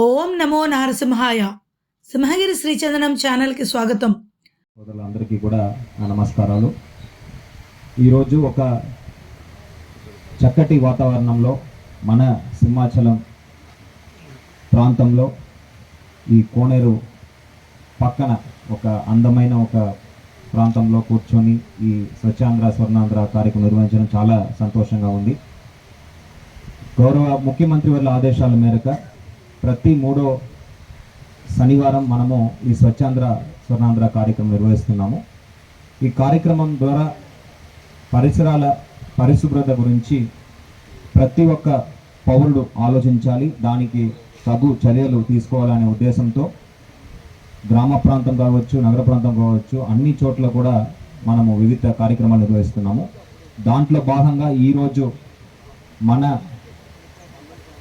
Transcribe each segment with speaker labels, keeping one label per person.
Speaker 1: ఓం నమో నారసింహాయ. సింహగిరి శ్రీచందనం ఛానల్కి స్వాగతం.
Speaker 2: సోదరులందరికీ కూడా నా నమస్కారాలు. ఈరోజు ఒక చక్కటి వాతావరణంలో మన సింహాచలం ప్రాంతంలో ఈ కోనేరు పక్కన ఒక అందమైన ఒక ప్రాంతంలో కూర్చొని ఈ స్వచ్ఛాంధ్ర స్వర్ణాంధ్ర కార్యక్రమం నిర్వహించడం చాలా సంతోషంగా ఉంది. గౌరవ ముఖ్యమంత్రి వారి ఆదేశాల మేరకు ప్రతి మూడో శనివారం మనము ఈ స్వచ్ఛాంధ్ర స్వర్ణాంధ్ర కార్యక్రమం నిర్వహిస్తున్నాము. ఈ కార్యక్రమం ద్వారా పరిసరాల పరిశుభ్రత గురించి ప్రతి ఒక్క పౌరుడు ఆలోచించాలి, దానికి తగు చర్యలు తీసుకోవాలనే ఉద్దేశంతో గ్రామ ప్రాంతం కావచ్చు, నగర ప్రాంతం కావచ్చు, అన్ని చోట్ల కూడా మనము వివిధ కార్యక్రమాలు నిర్వహిస్తున్నాము. దాంట్లో భాగంగా ఈరోజు మన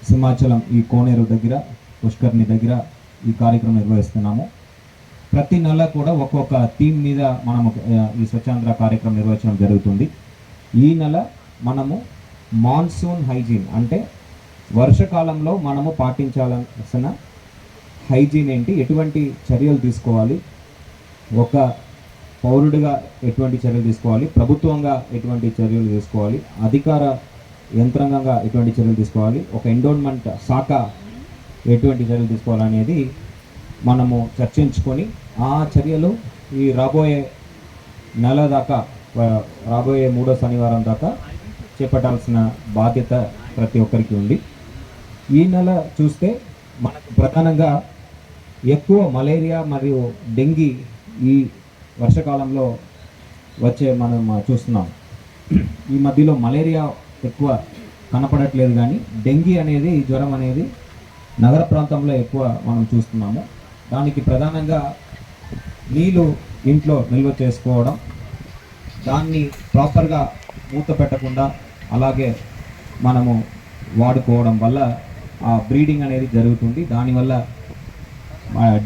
Speaker 2: సింహాచలం ఈ కోనేరు దగ్గర పుష్కర్ని దగ్గర ఈ కార్యక్రమం నిర్వహిస్తున్నాము. ప్రతి నెల కూడా ఒక్కొక్క థీమ్ మీద మనము ఈ స్వచ్ఛాంధ్ర కార్యక్రమం నిర్వహించడం జరుగుతుంది. ఈ నెల మనము మాన్సూన్ హైజీన్, అంటే వర్షాకాలంలో మనము పాటించాల్సిన హైజీన్ ఏంటి, ఎటువంటి చర్యలు తీసుకోవాలి, ఒక పౌరుడిగా ఎటువంటి చర్యలు తీసుకోవాలి, ప్రభుత్వంగా ఎటువంటి చర్యలు తీసుకోవాలి, అధికార యంత్రాంగంగా ఎటువంటి చర్యలు తీసుకోవాలి, ఒక ఎండోన్మెంట్ శాఖ ఎటువంటి చర్యలు తీసుకోవాలనేది మనము చర్చించుకొని ఆ చర్యలు ఈ రాబోయే నెల దాకా, రాబోయే మూడో శనివారం దాకా చేపట్టాల్సిన బాధ్యత ప్రతి ఒక్కరికి ఉంది. ఈ నెల చూస్తే మనకు ప్రధానంగా ఎక్కువ మలేరియా మరియు డెంగీ ఈ వర్షాకాలంలో మనం చూస్తున్నాం. ఈ మధ్యలో మలేరియా ఎక్కువ కనపడట్లేదు, కానీ డెంగీ అనేది, జ్వరం అనేది నగర ప్రాంతంలో ఎక్కువ మనం చూస్తున్నాము. దానికి ప్రధానంగా నీళ్ళు ఇంట్లో నిల్వ చేసుకోవడం, దాన్ని ప్రాపర్గా మూత పెట్టకుండా అలాగే మనము వాడుకోవడం వల్ల ఆ బ్రీడింగ్ అనేది జరుగుతుంది. దానివల్ల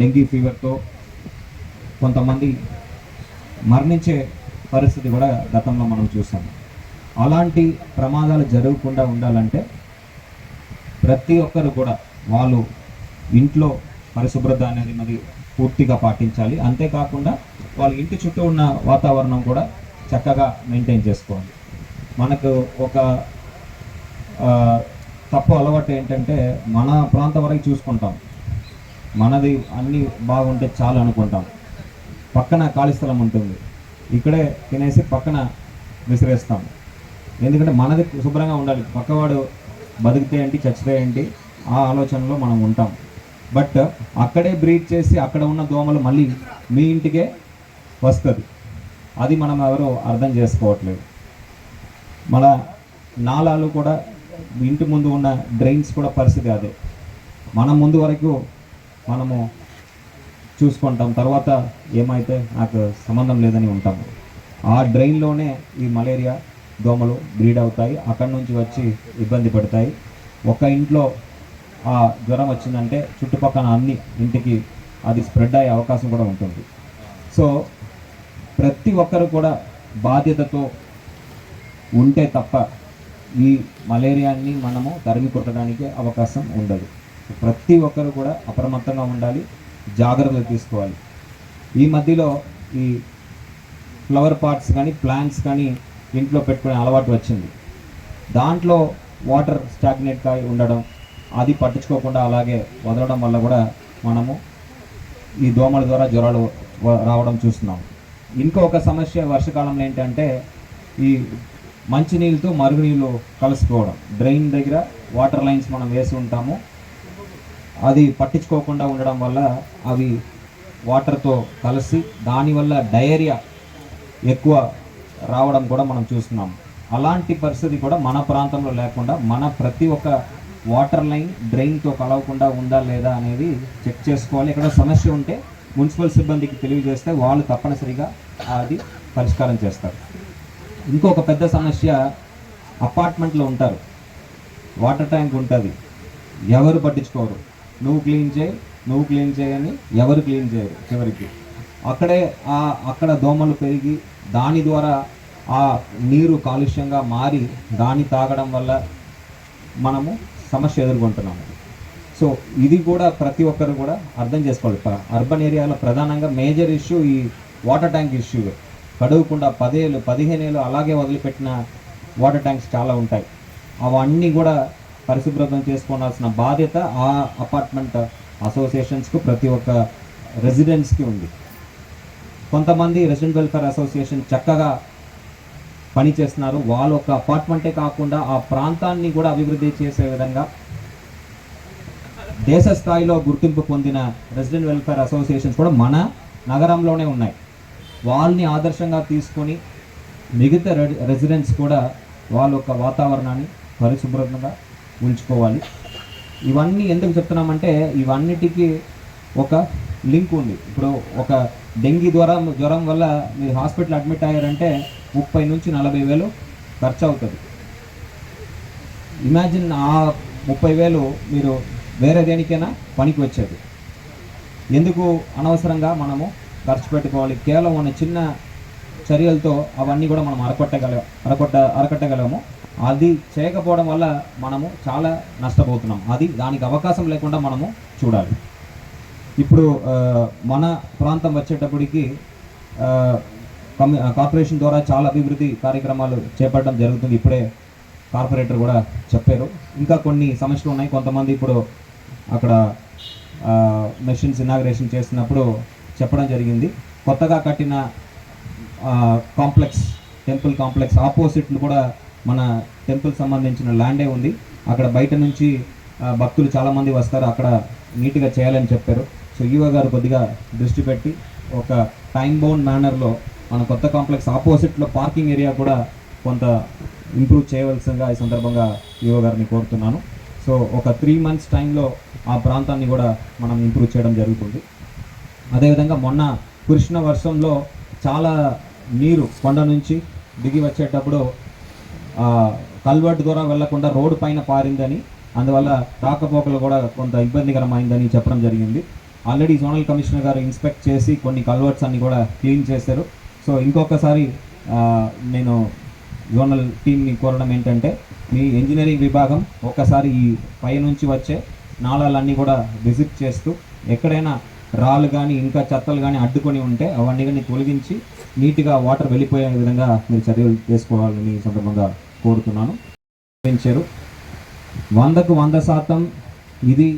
Speaker 2: డెంగీ ఫీవర్తో కొంతమంది మరణించే పరిస్థితి కూడా గతంలో మనం చూసాము. అలాంటి ప్రమాదాలు జరగకుండా ఉండాలంటే ప్రతి ఒక్కరు కూడా వాళ్ళు ఇంట్లో పరిశుభ్రత అనేది మరి పూర్తిగా పాటించాలి. అంతేకాకుండా వాళ్ళ ఇంటి చుట్టూ ఉన్న వాతావరణం కూడా చక్కగా మెయింటైన్ చేసుకోవాలి. మనకు ఒక తప్పు అలవాటు ఏంటంటే, మన ప్రాంతం వరకు చూసుకుంటాం, మనది అన్నీ బాగుంటే చాలు అనుకుంటాం. పక్కన ఖాళీ స్థలం ఉంటుంది, ఇక్కడే తినేసి పక్కన విసిరేస్తాం. ఎందుకంటే మనది శుభ్రంగా ఉండాలి, పక్కవాడు బతికితే ఏంటి చచ్చితే ఏంటి ఆ ఆలోచనలో మనం ఉంటాం. బట్ అక్కడే బ్రీడ్ చేసి అక్కడ ఉన్న దోమలు మళ్ళీ మీ ఇంటికే వస్తుంది. అది మనం ఎవరు అర్థం చేసుకోవట్లేదు. మన నాలాలు కూడా, ఇంటి ముందు ఉన్న డ్రైన్స్ కూడా పరిస్థితి అదే. మనం ముందు వరకు మనము చూసుకుంటాం, తర్వాత ఏమైతే నాకు సంబంధం లేదని ఉంటాము. ఆ డ్రైన్లోనే ఈ మలేరియా దోమలు బ్రీడ్ అవుతాయి, అక్కడి నుంచి వచ్చి ఇబ్బంది పడతాయి. ఒక ఇంట్లో ఆ జ్వరం వచ్చిందంటే చుట్టుపక్కల అన్ని ఇంటికి అది స్ప్రెడ్ అయ్యే అవకాశం కూడా ఉంటుంది. సో ప్రతి ఒక్కరు కూడా బాధ్యతతో ఉంటే తప్ప ఈ మలేరియాని మనము తరిమి కొట్టడానికి అవకాశం ఉండదు. ప్రతి ఒక్కరు కూడా అప్రమత్తంగా ఉండాలి, జాగ్రత్తలు తీసుకోవాలి. ఈ మధ్యలో ఈ ఫ్లవర్ పాట్స్ కానీ ప్లాంట్స్ కానీ ఇంట్లో పెట్టుకునే అలవాటు వచ్చింది. దాంట్లో వాటర్ స్టాగ్నేట్ కాయి ఉండడం, అది పట్టించుకోకుండా అలాగే వదలడం వల్ల కూడా మనము ఈ దోమల ద్వారా జ్వరాలు రావడం చూస్తున్నాం. ఇంకొక సమస్య వర్షాకాలంలో ఏంటంటే, ఈ మంచినీళ్ళతో మరుగునీళ్ళు కలుసుకోవడం. డ్రైన్ దగ్గర వాటర్ లైన్స్ మనం వేసి ఉంటాము, అది పట్టించుకోకుండా ఉండడం వల్ల అవి వాటర్తో కలిసి దానివల్ల డయేరియా ఎక్కువ రావడం కూడా మనం చూస్తున్నాం. అలాంటి పరిస్థితి కూడా మన ప్రాంతంలో లేకుండా మన ప్రతి ఒక్క వాటర్ లైన్ డ్రైన్తో కలవకుండా ఉందా లేదా అనేది చెక్ చేసుకోవాలి. ఎక్కడ సమస్య ఉంటే మున్సిపల్ సిబ్బందికి తెలియజేస్తే వాళ్ళు తప్పనిసరిగా అది పరిష్కారం చేస్తారు. ఇంకొక పెద్ద సమస్య, అపార్ట్మెంట్లో ఉంటారు, వాటర్ ట్యాంక్ ఉంటుంది, ఎవరు పట్టించుకోరు. నువ్వు క్లీన్ చేయని ఎవరు క్లీన్ చేయరు. చివరికి అక్కడ దోమలు పెరిగి దాని ద్వారా ఆ నీరు కాలుష్యంగా మారి దాన్ని తాగడం వల్ల మనము సమస్య ఎదుర్కొంటున్నాము. సో ఇది కూడా ప్రతి ఒక్కరు కూడా అర్థం చేసుకోవాలి. అర్బన్ ఏరియాలో ప్రధానంగా మేజర్ ఇష్యూ ఈ వాటర్ ట్యాంక్ ఇష్యూ. కడుగుకుండా 10 ఏళ్ళు 15 ఏళ్ళు అలాగే వదిలిపెట్టిన వాటర్ ట్యాంక్స్ చాలా ఉంటాయి. అవన్నీ కూడా పరిశుభ్రతం చేసుకోవాల్సిన బాధ్యత ఆ అపార్ట్మెంట్ అసోసియేషన్స్కు ప్రతి ఒక్క రెసిడెంట్స్కి ఉంది. కొంతమంది రెసిడెంట్ వెల్ఫేర్ అసోసియేషన్ చక్కగా పనిచేస్తున్నారు. వాళ్ళు ఒక అపార్ట్మెంటే కాకుండా ఆ ప్రాంతాన్ని కూడా అభివృద్ధి చేసే విధంగా దేశ స్థాయిలో గుర్తింపు పొందిన రెసిడెంట్ వెల్ఫేర్ అసోసియేషన్స్ కూడా మన నగరంలోనే ఉన్నాయి. వాళ్ళని ఆదర్శంగా తీసుకొని మిగతా రెసిడెంట్స్ కూడా వాళ్ళ యొక్క వాతావరణాన్ని పరిశుభ్రంగా ఉంచుకోవాలి. ఇవన్నీ ఎందుకు చెప్తున్నామంటే ఇవన్నిటికీ ఒక లింక్ ఉంది. ఇప్పుడు ఒక డెంగీ జ్వరం వల్ల మీరు హాస్పిటల్ అడ్మిట్ అయ్యారంటే 30 నుంచి 40 వేలు ఖర్చు అవుతుంది. ఇమాజిన్ ఆ 30,000 మీరు వేరే దేనికైనా పనికి వచ్చేది. ఎందుకు అనవసరంగా మనము ఖర్చు పెట్టుకోవాలి? కేవలం మన చిన్న చర్యలతో అవన్నీ కూడా మనం అరకట్టగలము. అది చేయకపోవడం వల్ల మనము చాలా నష్టపోతున్నాం. దానికి అవకాశం లేకుండా మనము చూడాలి. ఇప్పుడు మన ప్రాంతం వచ్చేటప్పటికి కార్పొరేషన్ ద్వారా చాలా అభివృద్ధి కార్యక్రమాలు చేపట్టడం జరుగుతుంది. ఇప్పుడే కార్పొరేటర్ కూడా చెప్పారు. ఇంకా కొన్ని సమస్యలు ఉన్నాయి. కొంతమంది ఇప్పుడు అక్కడ మెషిన్స్ ఇనాగ్రేషన్ చేస్తున్నప్పుడు చెప్పడం జరిగింది. కొత్తగా కట్టిన టెంపుల్ కాంప్లెక్స్ ఆపోజిట్లు కూడా మన టెంపుల్ సంబంధించిన ల్యాండే ఉంది. అక్కడ బయట నుంచి భక్తులు చాలామంది వస్తారు. అక్కడ నీట్గా చేయాలని చెప్పారు. సో ఈవో గారు కొద్దిగా దృష్టి పెట్టి ఒక టైం బౌండ్ మేనర్లో మన కొత్త కాంప్లెక్స్ ఆపోజిట్లో పార్కింగ్ ఏరియా కూడా కొంత ఇంప్రూవ్ చేయవలసిందిగా ఈ సందర్భంగా ఈవో గారిని కోరుతున్నాను. సో ఒక 3 months టైంలో ఆ ప్రాంతాన్ని కూడా మనం ఇంప్రూవ్ చేయడం జరుగుతుంది. అదేవిధంగా మొన్న కురిసిన వర్షంలో చాలా నీరు కొండ నుంచి దిగి వచ్చేటప్పుడు కల్వర్ట్ ద్వారా వెళ్లకుండా రోడ్డు పైన పారిందని, అందువల్ల రాకపోకలు కూడా కొంత ఇబ్బందికరమైందని చెప్పడం జరిగింది. ఆల్రెడీ జోనల్ కమిషనర్ గారు ఇన్స్పెక్ట్ చేసి కొన్ని కల్వర్ట్స్ అన్ని కూడా క్లీన్ చేశారు. సో ఇంకొకసారి నేను జోనల్ టీమ్ని కోరడం ఏంటంటే, మీ ఇంజనీరింగ్ విభాగం ఒక్కసారి ఈ పై నుంచి వచ్చే నాళాలన్నీ కూడా విజిట్ చేస్తూ ఎక్కడైనా రాళ్ళు కానీ ఇంకా చెత్తలు కానీ అడ్డుకొని ఉంటే అవన్నీ కానీ తొలగించి నీట్గా వాటర్ వెళ్ళిపోయే విధంగా మీరు చర్యలు చేసుకోవాలని ఈ సందర్భంగా కోరుతున్నాను. 100కు 100% ఇది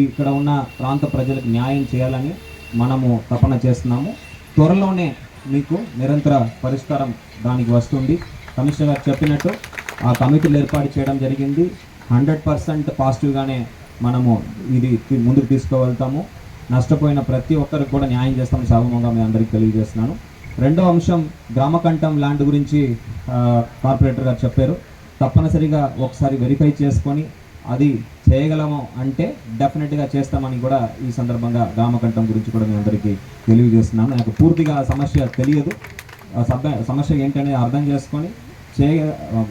Speaker 2: ఇక్కడ ఉన్న ప్రాంత ప్రజలకు న్యాయం చేయాలని మనము తపన చేస్తున్నాము. త్వరలోనే మీకు నిరంతర పరిష్కారం దానికి వస్తుంది. కమిషనర్ గారు చెప్పినట్టు ఆ కమిటీలు ఏర్పాటు చేయడం జరిగింది. 100% పాజిటివ్గానే మనము ఇది ముందుకు తీసుకువెళ్తాము. నష్టపోయిన ప్రతి ఒక్కరికి కూడా న్యాయం చేస్తామని సభమంగా మీ అందరికీ తెలియజేస్తున్నాను. రెండో అంశం, గ్రామకంఠం ల్యాండ్ గురించి కార్పొరేటర్ గారు చెప్పారు. తప్పనిసరిగా ఒకసారి వెరిఫై చేసుకొని అది చేయగలము అంటే డెఫినెట్గా చేస్తామని కూడా ఈ సందర్భంగా గ్రామకంఠం గురించి కూడా మీ అందరికీ తెలియజేస్తున్నాను. నాకు పూర్తిగా సమస్య తెలియదు. సమస్య ఏంటనేది అర్థం చేసుకొని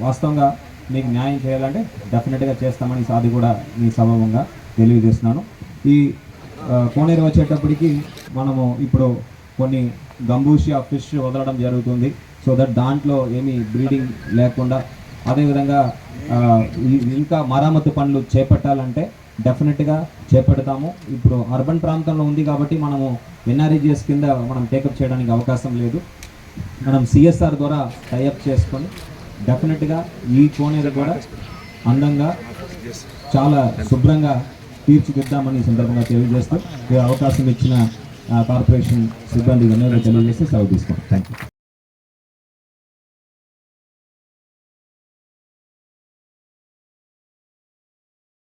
Speaker 2: వాస్తవంగా మీకు న్యాయం చేయాలంటే డెఫినెట్గా చేస్తామని అది కూడా మీ సభంగా తెలియజేస్తున్నాను. ఈ కోనేరు వచ్చేటప్పటికి మనము ఇప్పుడు కొన్ని గంబూషియా ఫిష్ వదలడం జరుగుతుంది. సో దట్ దాంట్లో ఏమీ బ్రీడింగ్ లేకుండా, అదేవిధంగా ఇంకా మరామత్తు పనులు చేపట్టాలంటే డెఫినెట్గా చేపడతాము. ఇప్పుడు అర్బన్ ప్రాంతంలో ఉంది కాబట్టి మనము ఎన్ఆర్ఈజిఎస్ కింద మనం టేకప్ చేయడానికి అవకాశం లేదు. మనం సిఎస్ఆర్ ద్వారా టైఅప్ చేసుకొని డెఫినెట్గా ఈ కోనేరు కూడా అందంగా చాలా శుభ్రంగా తీర్చిదిద్దామని ఈ సందర్భంగా తెలియజేస్తూ ఈ అవకాశం ఇచ్చిన కార్పొరేషన్ సిబ్బంది తెలియజేస్తే సెలవు తీసుకోండి. Thank you.